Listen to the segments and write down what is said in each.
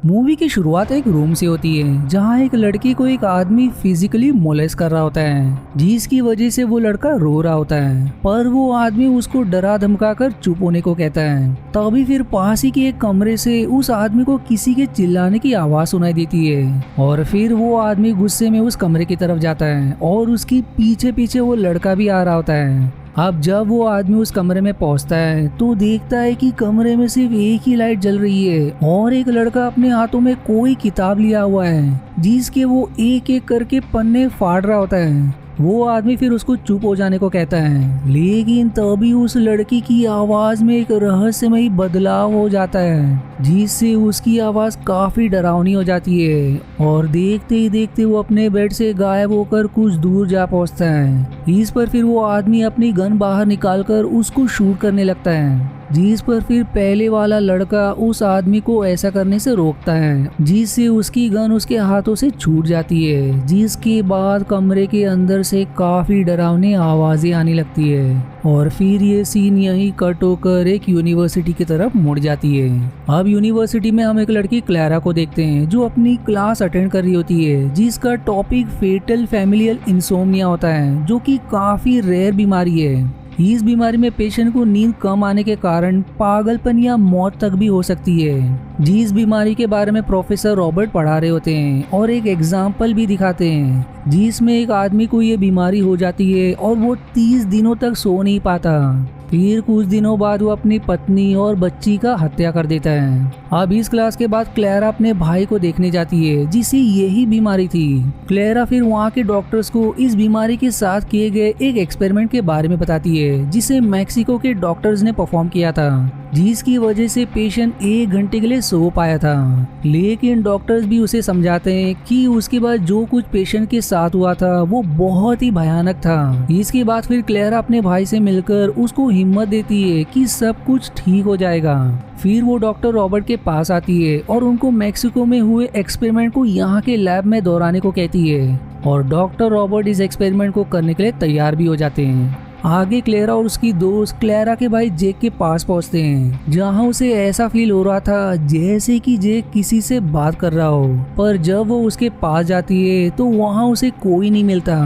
Movie की शुरुआत एक रूम से होती है जहां एक लड़की को एक आदमी फिजिकली मोलेस्ट कर रहा होता है, जिसकी वजह से वो लड़का रो रहा होता है। पर वो आदमी उसको डरा धमका कर चुप होने को कहता है। तभी फिर पास ही के एक कमरे से उस आदमी को किसी के चिल्लाने की आवाज सुनाई देती है और फिर वो आदमी गुस्से में उस कमरे की तरफ जाता है और उसकी पीछे पीछे वो लड़का भी आ रहा होता है। अब जब वो आदमी उस कमरे में पहुंचता है तो देखता है कि कमरे में सिर्फ एक ही लाइट जल रही है और एक लड़का अपने हाथों में कोई किताब लिया हुआ है जिसके वो एक एक करके पन्ने फाड़ रहा होता है। वो आदमी फिर उसको चुप हो जाने को कहता है, लेकिन तभी उस लड़की की आवाज में एक रहस्यमयी बदलाव हो जाता है जिससे उसकी आवाज काफी डरावनी हो जाती है और देखते ही देखते वो अपने बेड से गायब होकर कुछ दूर जा पहुंचता है। इस पर फिर वो आदमी अपनी गन बाहर निकालकर उसको शूट करने लगता है, जिस पर फिर पहले वाला लड़का उस आदमी को ऐसा करने से रोकता है जिससे उसकी गन उसके हाथों से छूट जाती है। जिसके बाद कमरे के अंदर से काफी डरावनी आवाजें आने लगती है और फिर ये सीन यहीं कट होकर एक यूनिवर्सिटी की तरफ मुड़ जाती है। अब यूनिवर्सिटी में हम एक लड़की क्लैरा को देखते हैं जो अपनी क्लास अटेंड कर रही होती है, जिसका टॉपिक फेटल फैमिलियल इंसोम्निया होता है जो कि काफी रेयर बीमारी है। इस बीमारी में पेशेंट को नींद कम आने के कारण पागलपन या मौत तक भी हो सकती है। जिस बीमारी के बारे में प्रोफेसर रॉबर्ट पढ़ा रहे होते हैं और एक एग्जाम्पल भी दिखाते हैं जिसमें एक आदमी को ये बीमारी हो जाती है और वो 30 दिनों तक सो नहीं पाता। फिर कुछ दिनों बाद वो अपनी पत्नी और बच्ची का हत्या कर देता है। अब इस क्लास के बाद क्लैरा अपने भाई को देखने जाती है जिसे यही बीमारी थी। क्लैरा फिर वहाँ के डॉक्टर्स को इस बीमारी के साथ किए गए एक एक्सपेरिमेंट के बारे में बताती है जिसे मैक्सिको के डॉक्टर्स ने परफॉर्म किया था, जिसकी वजह से पेशेंट 1 घंटे के लिए सो पाया था। लेकिन डॉक्टर्स भी उसे समझाते हैं कि उसके बाद जो कुछ पेशेंट के साथ हुआ था वो बहुत ही भयानक था। इसके बाद फिर क्लैरा अपने भाई से मिलकर उसको हिम्मत देती है कि सब कुछ ठीक हो जाएगा। फिर वो डॉक्टर रॉबर्ट के पास आती है और उनको मैक्सिको में हुए एक्सपेरिमेंट को यहाँ के लैब में दोहराने को कहती है और डॉक्टर रॉबर्ट इस एक्सपेरिमेंट को करने के लिए तैयार भी हो जाते हैं। आगे क्लैरा और उसकी दोस्त क्लैरा के भाई जेक के पास पहुंचते हैं जहां उसे ऐसा फील हो रहा था जैसे कि जेक किसी से बात कर रहा हो, पर जब वो उसके पास जाती है तो वहां उसे कोई नहीं मिलता।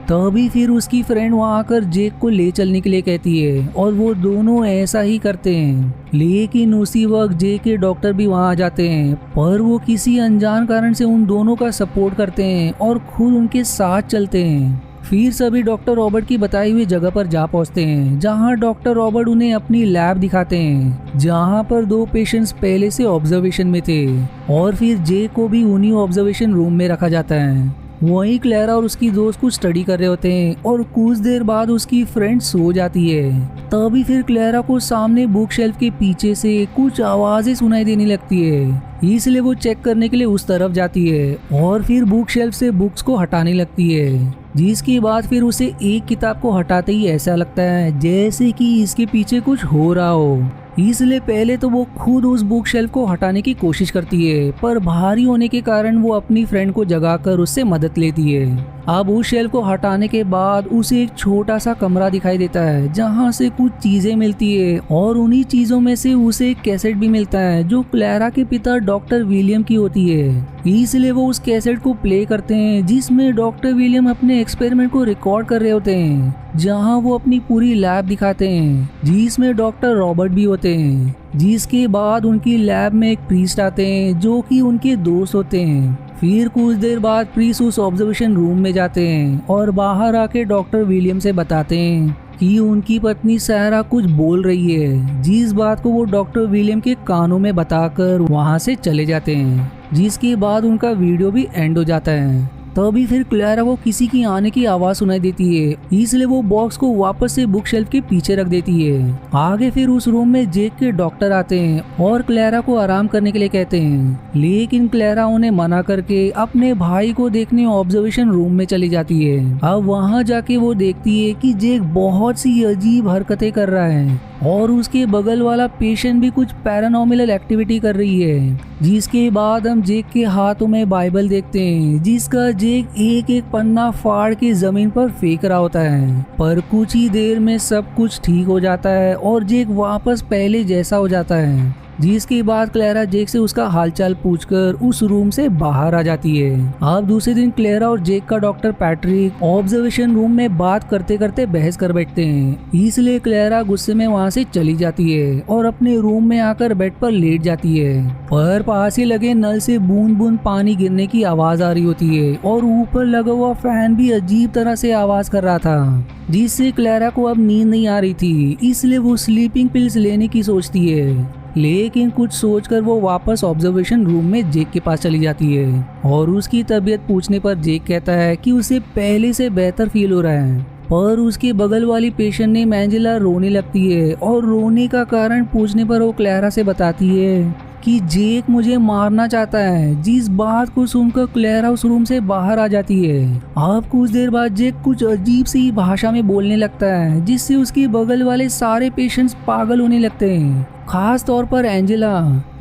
तभी फिर उसकी फ्रेंड वहां आकर जेक को ले चलने के लिए कहती है और वो दोनों ऐसा ही करते हैं। लेकिन उसी वक्त जेक के डॉक्टर भी वहां आ जाते हैं, पर वो किसी अनजान कारण से उन दोनों का सपोर्ट करते हैं और खुद उनके साथ चलते हैं। फिर सभी डॉक्टर रॉबर्ट की बताई हुई जगह पर जा पहुंचते हैं जहां डॉक्टर रॉबर्ट उन्हें अपनी लैब दिखाते हैं जहां पर 2 पेशेंट्स पहले से ऑब्जर्वेशन में थे और फिर जे को भी उन्हीं ऑब्जर्वेशन रूम में रखा जाता है। वहीं क्लैरा और उसकी दोस्त कुछ स्टडी कर रहे होते हैं और कुछ देर बाद उसकी फ्रेंड सो जाती है। तभी फिर क्लैरा को सामने बुक शेल्फ के पीछे से कुछ आवाजें सुनाई देने लगती है, इसलिए वो चेक करने के लिए उस तरफ जाती है और फिर बुक शेल्फ से बुक्स को हटाने लगती है। जिसके बाद फिर उसे एक किताब को हटाते ही ऐसा लगता है जैसे कि इसके पीछे कुछ हो रहा हो, इसलिए पहले तो वो खुद उस बुक शेल्फ को हटाने की कोशिश करती है, पर भारी होने के कारण वो अपनी फ्रेंड को जगाकर उससे मदद लेती है। अब उस शेल्फ को हटाने के बाद उसे एक छोटा सा कमरा दिखाई देता है जहां से कुछ चीजें मिलती है और उन्हीं चीजों में से उसे एक कैसेट भी मिलता है जो क्लैरा के पिता डॉक्टर विलियम की होती है। इसलिए वो उस कैसेट को प्ले करते हैं जिसमें डॉक्टर विलियम अपने एक्सपेरिमेंट को रिकॉर्ड कर रहे होते हैं, जहां वो अपनी पूरी लैब दिखाते हैं जिसमें डॉक्टर रॉबर्ट भी होते हैं। जिसके बाद उनकी लैब में एक प्रीस्ट आते हैं जो कि उनके दोस्त होते हैं। फिर कुछ देर बाद प्रीस्ट उस ऑब्जर्वेशन रूम में जाते हैं और बाहर आके डॉक्टर विलियम से बताते हैं कि उनकी पत्नी सारा कुछ बोल रही है, जिस बात को वो डॉक्टर विलियम के कानों में बताकर वहां से चले जाते हैं। जिसके बाद उनका वीडियो भी एंड हो जाता है। तभी फिर क्लैरा को किसी की आने की आवाज सुनाई देती है, इसलिए वो बॉक्स को वापस से बुक शेल्फ के पीछे रख देती है। आगे फिर उस रूम में जेक के डॉक्टर आते हैं और क्लैरा को आराम करने के लिए कहते हैं, लेकिन क्लैरा उन्हें मना करके अपने भाई को देखने ऑब्जर्वेशन रूम में चली जाती है। अब वहां जाके वो देखती है कि जेक बहुत सी अजीब हरकतें कर रहा है और उसके बगल वाला पेशेंट भी कुछ पैरानॉर्मल एक्टिविटी कर रही है। जिसके बाद हम जेक के हाथों में बाइबल देखते हैं जिसका जेक एक एक पन्ना फाड़ के जमीन पर फेंक रहा होता है, पर कुछ ही देर में सब कुछ ठीक हो जाता है और जेक वापस पहले जैसा हो जाता है। जिसके बाद क्लेरा जेक से उसका हालचाल पूछकर उस रूम से बाहर आ जाती है। अब दूसरे दिन क्लेरा और जेक का डॉक्टर पैट्रिक ऑब्जर्वेशन रूम में बात करते करते बहस कर बैठते हैं, इसलिए क्लेरा गुस्से में वहाँ से चली जाती है और अपने रूम में आकर बेड पर लेट जाती है। पर पास ही लगे नल से बूंद बूंद पानी गिरने की आवाज आ रही होती है और ऊपर लगा हुआ फैन भी अजीब तरह से आवाज कर रहा था, जिससे क्लेरा को अब नींद नहीं आ रही थी, इसलिए वो स्लीपिंग पिल्स लेने की सोचती है। लेकिन कुछ सोचकर वो वापस ऑब्जर्वेशन रूम में जेक के पास चली जाती है और उसकी तबीयत पूछने पर जेक कहता है कि उसे पहले से बेहतर फील हो रहा है। पर उसके बगल वाली पेशेंट ने एंजेला रोने लगती है और रोने का कारण पूछने पर वो क्लेरा से बताती है कि जेक मुझे मारना चाहता है, जिस बात को सुनकर क्लेरा उस रूम से बाहर आ जाती है। अब कुछ देर बाद जेक कुछ अजीब सी भाषा में बोलने लगता है, जिससे उसके बगल वाले सारे पेशेंट्स पागल होने लगते हैं, खास तौर पर एंजेला।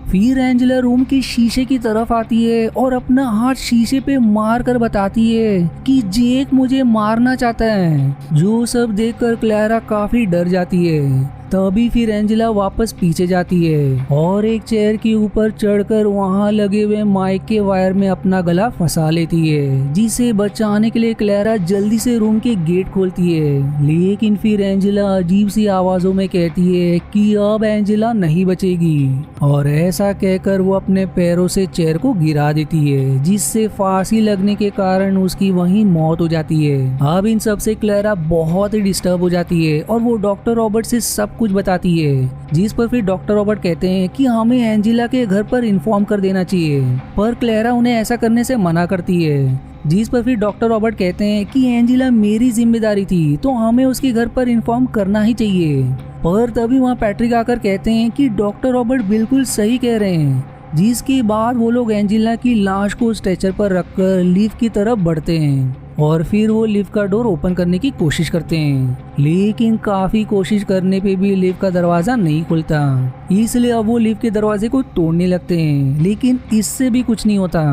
फिर एंजेला रूम के शीशे की तरफ आती है और अपना हाथ शीशे पे मार कर बताती है कि जेक मुझे मारना चाहता है, जो सब देखकर क्लेरा काफी डर जाती है। तभी फिर एंजेला वापस पीछे जाती है और एक चेयर के ऊपर चढ़कर वहां लगे हुए माइक के वायर में अपना गला फंसा लेती है, जिसे बचाने के लिए क्लेरा जल्दी से रूम के गेट खोलती है। लेकिन फिर एंजेला अजीब सी आवाजों में कहती है कि अब एंजेला नहीं बचेगी, और ऐसा कहकर वो अपने पैरों से चेयर को गिरा देती है, जिससे फांसी लगने के कारण उसकी वहीं मौत हो जाती है। अब इन सब से क्लेरा बहुत ही डिस्टर्ब हो जाती है और वो डॉक्टर रॉबर्ट से सब कुछ बताती है, जिस पर फिर डॉक्टर रॉबर्ट कहते हैं कि हमें एंजेला के घर पर इन्फॉर्म कर देना चाहिए, पर क्लेरा उन्हें ऐसा करने से मना करती है। जिस पर फिर डॉक्टर रॉबर्ट कहते हैं कि एंजेला मेरी जिम्मेदारी थी, तो हमें उसके घर पर इन्फॉर्म करना ही चाहिए। पर तभी वहाँ पैट्रिक आकर कहते हैं कि डॉक्टर रॉबर्ट बिल्कुल सही कह रहे हैं, जिसके बाद वो लोग एंजेला की लाश को स्ट्रेचर पर रखकर लिफ्ट की तरफ बढ़ते हैं और फिर वो लिफ्ट का डोर ओपन करने की कोशिश करते हैं, लेकिन काफी कोशिश करने पे भी लिफ्ट का दरवाजा नहीं खुलता, इसलिए अब वो लिफ्ट के दरवाजे को तोड़ने लगते हैं, लेकिन इससे भी कुछ नहीं होता।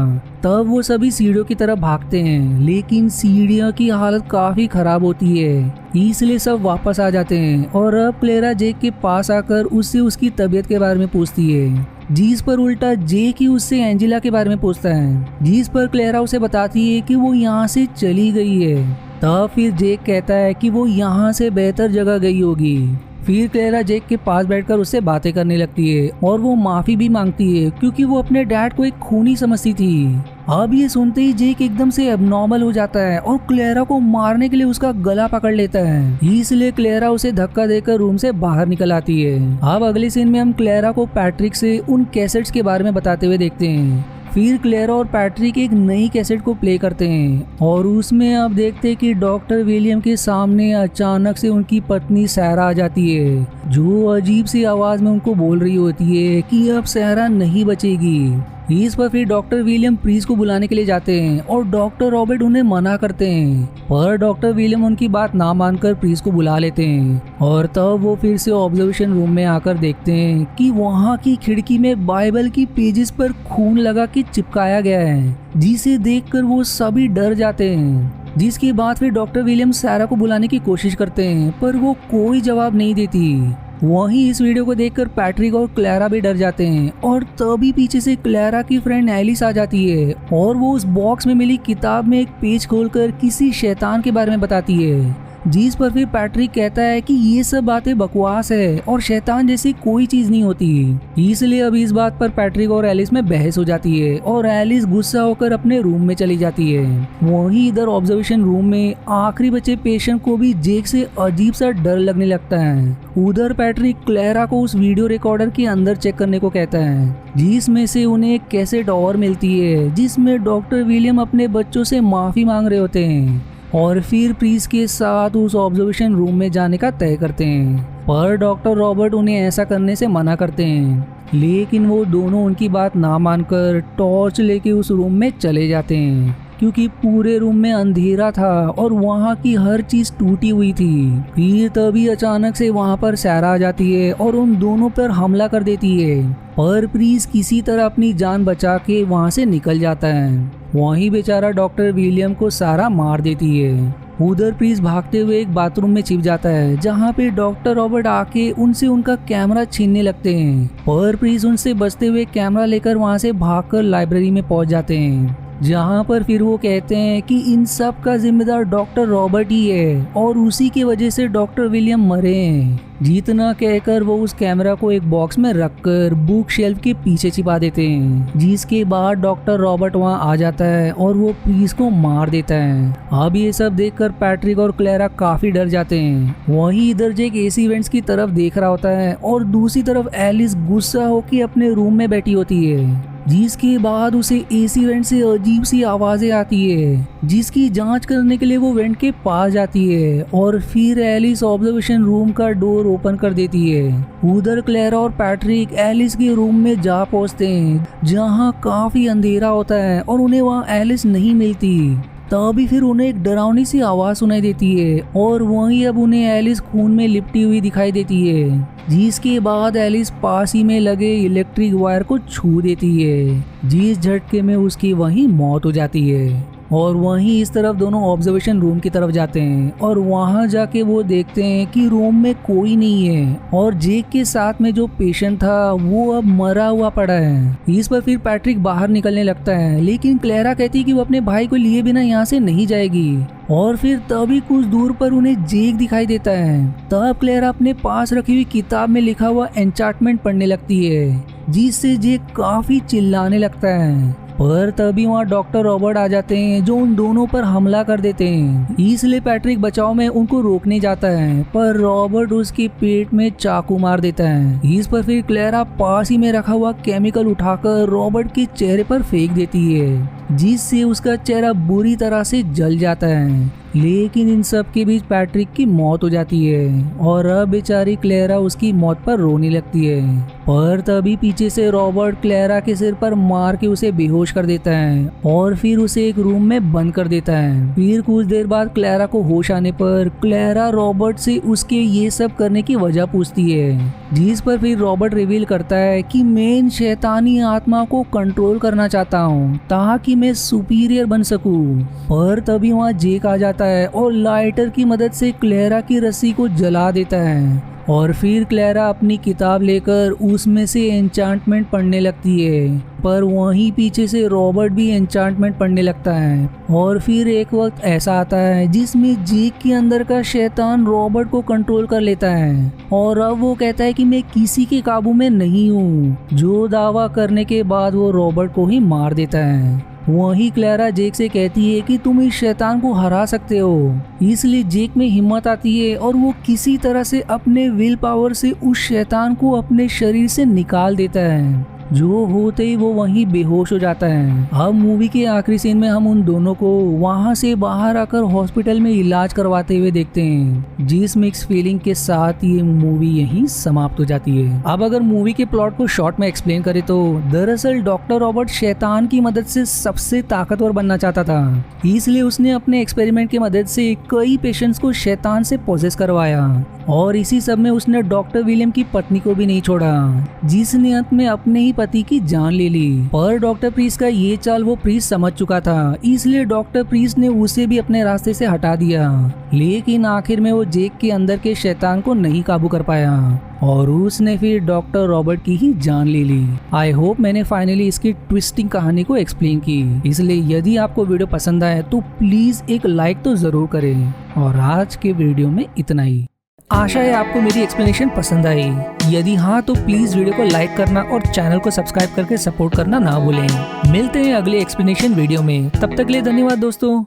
तब वो सभी सीढ़ियों की तरफ भागते हैं, लेकिन सीढ़ियों की हालत काफी खराब होती है, इसलिए सब वापस आ जाते हैं और अब क्लेरा जेक के पास आकर उससे उसकी तबीयत के बारे में पूछती है, जिस पर उल्टा जेक ही उससे एंजेला के बारे में पूछता है, जिस पर क्लेरा उसे बताती है कि वो यहाँ से चली गई है। तब फिर जेक कहता है कि वो यहाँ से बेहतर जगह गई होगी। फिर क्लेरा जेक के पास बैठकर उससे बातें करने लगती है और वो माफी भी मांगती है, क्योंकि वो अपने डैड को एक खूनी समझती थी। अब ये सुनते ही जेक एकदम से एबनॉर्मल हो जाता है और क्लेरा को मारने के लिए उसका गला पकड़ लेता है, इसलिए क्लेरा उसे धक्का देकर रूम से बाहर निकल आती है। अब अगले सीन में हम क्लेरा को पैट्रिक से उन कैसेट्स के बारे में बताते हुए देखते हैं। फिर क्लेरा और पैट्रिक एक नई कैसेट को प्ले करते हैं और उसमें अब देखते हैं कि डॉक्टर विलियम के सामने अचानक से उनकी पत्नी सहरा आ जाती है, जो अजीब सी आवाज में उनको बोल रही होती है कि अब सहरा नहीं बचेगी। इस पर फिर डॉक्टर विलियम प्रीस को बुलाने के लिए जाते हैं और डॉक्टर रॉबर्ट उन्हें मना करते हैं, पर डॉक्टर विलियम उनकी बात ना मानकर प्रीस को बुला लेते हैं और तब वो फिर से ऑब्जर्वेशन रूम में आकर देखते हैं कि वहाँ की खिड़की में बाइबल की पेजेस पर खून लगा के चिपकाया गया है, जिसे देखकर वो सभी डर जाते हैं। जिसके बाद फिर डॉक्टर विलियम सारा को बुलाने की कोशिश करते हैं, पर वो कोई जवाब नहीं देती। वहीं इस वीडियो को देखकर पैट्रिक और क्लेरा भी डर जाते हैं और तभी पीछे से क्लेरा की फ्रेंड एलिस आ जाती है और वो उस बॉक्स में मिली किताब में एक पेज खोलकर किसी शैतान के बारे में बताती है, जिस पर फिर पैट्रिक कहता है कि ये सब बातें बकवास है और शैतान जैसी कोई चीज नहीं होती। इसलिए अब इस बात पर पैट्रिक और एलिस में बहस हो जाती है और एलिस गुस्सा होकर अपने रूम में चली जाती है। वहीं इधर ऑब्जर्वेशन रूम में आखिरी बचे पेशेंट को भी जेक से अजीब सा डर लगने लगता है। उधर पैट्रिक क्लेरा को उस वीडियो रिकॉर्डर के अंदर चेक करने को कहता है, जिसमें से उन्हें एक कैसेट और मिलती है, जिसमें डॉक्टर विलियम अपने बच्चों से माफी मांग रहे होते हैं और फिर प्रीस के साथ उस ऑब्जर्वेशन रूम में जाने का तय करते हैं। पर डॉक्टर रॉबर्ट उन्हें ऐसा करने से मना करते हैं, लेकिन वो दोनों उनकी बात ना मानकर टॉर्च लेके उस रूम में चले जाते हैं। क्योंकि पूरे रूम में अंधेरा था और वहाँ की हर चीज टूटी हुई थी। फिर तभी अचानक से वहाँ पर सैरा आ जाती है और उन दोनों पर हमला कर देती है, पर प्रीस किसी तरह अपनी जान बचा के वहाँ से निकल जाता है। वहीं बेचारा डॉक्टर विलियम को सारा मार देती है। उधर प्रीस भागते हुए एक बाथरूम में छिप जाता है, जहाँ पे डॉक्टर रॉबर्ट आके उनसे उनका कैमरा छीनने लगते हैं, पर प्रीस उनसे बचते हुए कैमरा लेकर वहाँ से भागकर लाइब्रेरी में पहुँच जाते हैं, जहाँ पर फिर वो कहते हैं कि इन सब का जिम्मेदार डॉक्टर रॉबर्ट ही है और उसी की वजह से डॉक्टर विलियम मरे हैं। जितना कहकर वो उस कैमरा को एक बॉक्स में रखकर बुक शेल्फ के पीछे छिपा देते हैं, जिसके बाद डॉक्टर रॉबर्ट वहाँ आ जाता है और वो प्रीस को मार देता है। अब ये सब देखकर पैट्रिक और क्लेरा काफी डर जाते हैं। वहीं इधर जेक एसी वेंट्स की तरफ देख रहा होता है और दूसरी तरफ एलिस गुस्सा होकर अपने रूम में बैठी होती है, जिसके बाद उसे एसी वेंट से अजीब सी आवाजें आती है, जिसकी जांच करने के लिए वो वेंट के पास जाती है और फिर एलिस ऑब्जर्वेशन रूम का डोर ओपन कर देती है। उधर क्लेरा और पैट्रिक एलिस के रूम में जा पहुंचते हैं, जहां काफी अंधेरा होता है और उन्हें वहां एलिस नहीं मिलती। तभी फिर उन्हें एक डरावनी सी आवाज सुनाई देती है और वहीं अब उन्हें एलिस खून में लिपटी हुई दिखाई देती है, जिसके बाद एलिस पास ही में लगे इलेक्ट्रिक वायर को छू देती है, जिस झटके में उसकी वहीं मौत हो जाती है। और वहीं इस तरफ दोनों ऑब्जर्वेशन रूम की तरफ जाते हैं और वहां जाके वो देखते हैं कि रूम में कोई नहीं है और जेक के साथ में जो पेशेंट था वो अब मरा हुआ पड़ा है। इस पर फिर पैट्रिक बाहर निकलने लगता है, लेकिन क्लेरा कहती है कि वो अपने भाई को लिए बिना यहाँ से नहीं जाएगी। और फिर तभी कुछ दूर पर उन्हें जेक दिखाई देता है। तब क्लेरा अपने पास रखी हुई किताब में लिखा हुआ एन्चांटमेंट पढ़ने लगती है, जिससे जेक काफी चिल्लाने लगता है। पर तभी वहाँ डॉक्टर रॉबर्ट आ जाते हैं, जो उन दोनों पर हमला कर देते हैं। इसलिए पैट्रिक बचाव में उनको रोकने जाता है, पर रॉबर्ट उसके पेट में चाकू मार देता है। इस पर फिर क्लेरा पास ही में रखा हुआ केमिकल उठाकर रॉबर्ट के चेहरे पर फेंक देती है, जिससे उसका चेहरा बुरी तरह से जल जाता है। लेकिन इन सब के बीच पैट्रिक की मौत हो जाती है और अब बेचारी क्लेरा उसकी मौत पर रोने लगती है। पर तभी पीछे से रॉबर्ट क्लेरा के सिर पर मार के उसे बेहोश कर देता है और फिर उसे एक रूम में बंद कर देता है। फिर कुछ देर बाद क्लेरा को होश आने पर क्लेरा रॉबर्ट से उसके ये सब करने की वजह पूछती है, जिस पर फिर रॉबर्ट रिवील करता है कि मैं इन शैतानी आत्मा को कंट्रोल करना चाहता हूँ ताकि मैं सुपीरियर बन सकूं। पर तभी वहाँ जेक आ जाता है और लाइटर की मदद से क्लेरा की रस्सी को जला देता है और फिर क्लेरा अपनी किताब लेकर उसमें से एन्चांटमेंट पढ़ने लगती है। पर वहीं पीछे से रॉबर्ट भी एन्चांटमेंट पढ़ने लगता है और फिर एक वक्त ऐसा आता है जिसमें जेक के अंदर का शैतान रॉबर्ट को कंट्रोल कर लेता है और अब वो कहता है कि मैं किसी के काबू में नहीं हूँ, जो दावा करने के बाद वो रॉबर्ट को ही मार देता है। वहीं क्लेरा जेक से कहती है कि तुम इस शैतान को हरा सकते हो। इसलिए जेक में हिम्मत आती है और वो किसी तरह से अपने विल पावर से उस शैतान को अपने शरीर से निकाल देता है, जो होते ही वो वहीं बेहोश हो जाता है। अब मूवी के आखिरी सीन में हम उन दोनों को वहां से बाहर आकर हॉस्पिटल में इलाज करवाते हुए देखते हैं, जिस मिक्स फीलिंग के साथ ये मूवी यहीं समाप्त हो जाती है। अब अगर मूवी के प्लॉट को शॉर्ट में एक्सप्लेन करें तो दरअसल डॉक्टर रॉबर्ट शैतान की मदद से सबसे ताकतवर बनना चाहता था, इसलिए उसने अपने एक्सपेरिमेंट की मदद से कई पेशेंट्स को शैतान से पोजेस करवाया और इसी सब में उसने डॉक्टर विलियम की पत्नी को भी नहीं छोड़ा, जिसने अंत में अपने ही पति की जान ले ली। पर डॉक्टर प्रीस का ये चाल वो प्रीस समझ चुका था, इसलिए डॉक्टर प्रीस ने उसे भी अपने रास्ते से हटा दिया। लेकिन आखिर में वो जेक के अंदर के शैतान को नहीं काबू कर पाया और उसने फिर डॉक्टर रॉबर्ट की ही जान ले ली। आई होप मैंने फाइनली इसकी ट्विस्टिंग कहानी को एक्सप्लेन की, इसलिए यदि आपको वीडियो पसंद आए तो प्लीज एक लाइक तो जरूर करें। और आज के वीडियो में इतना ही। आशा है आपको मेरी एक्सप्लेनेशन पसंद आई। यदि हाँ तो प्लीज वीडियो को लाइक करना और चैनल को सब्सक्राइब करके सपोर्ट करना ना भूलें। मिलते हैं अगले एक्सप्लेनेशन वीडियो में, तब तक के लिए धन्यवाद दोस्तों।